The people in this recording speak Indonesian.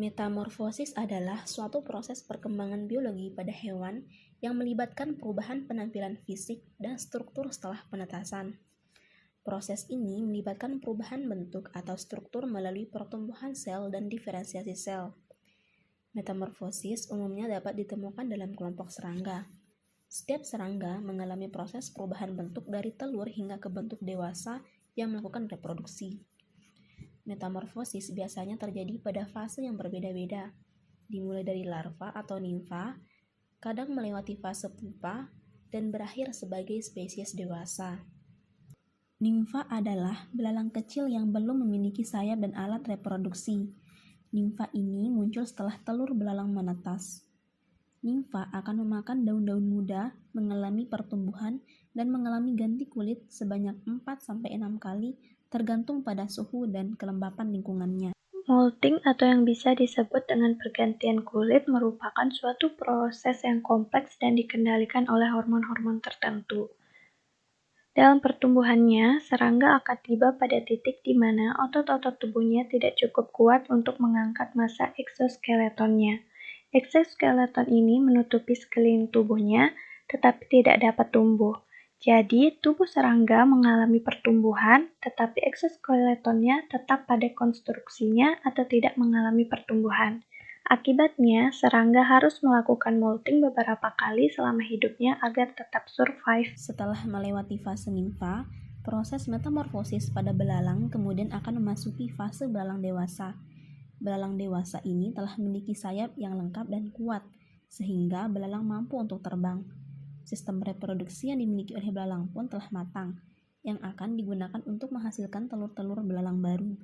Metamorfosis adalah suatu proses perkembangan biologi pada hewan yang melibatkan perubahan penampilan fisik dan struktur setelah penetasan. Proses ini melibatkan perubahan bentuk atau struktur melalui pertumbuhan sel dan diferensiasi sel. Metamorfosis umumnya dapat ditemukan dalam kelompok serangga. Setiap serangga mengalami proses perubahan bentuk dari telur hingga ke bentuk dewasa yang melakukan reproduksi. Metamorfosis biasanya terjadi pada fase yang berbeda-beda, dimulai dari larva atau nimfa, kadang melewati fase pupa, dan berakhir sebagai spesies dewasa. Nimfa adalah belalang kecil yang belum memiliki sayap dan alat reproduksi. Nimfa ini muncul setelah telur belalang menetas. Nimfa akan memakan daun-daun muda, mengalami pertumbuhan, dan mengalami ganti kulit sebanyak 4-6 kali tergantung pada suhu dan kelembapan lingkungannya. Molting atau yang bisa disebut dengan pergantian kulit merupakan suatu proses yang kompleks dan dikendalikan oleh hormon-hormon tertentu. Dalam pertumbuhannya, serangga akan tiba pada titik di mana otot-otot tubuhnya tidak cukup kuat untuk mengangkat massa eksoskeletonnya. Eksoskeleton ini menutupi sekeliling tubuhnya, tetapi tidak dapat tumbuh. Jadi, tubuh serangga mengalami pertumbuhan, tetapi eksoskeletonnya tetap pada konstruksinya atau tidak mengalami pertumbuhan. Akibatnya, serangga harus melakukan molting beberapa kali selama hidupnya agar tetap survive. Setelah melewati fase nimfa, proses metamorfosis pada belalang kemudian akan memasuki fase belalang dewasa. Belalang dewasa ini telah memiliki sayap yang lengkap dan kuat, sehingga belalang mampu untuk terbang. Sistem reproduksi yang dimiliki oleh belalang pun telah matang, yang akan digunakan untuk menghasilkan telur-telur belalang baru.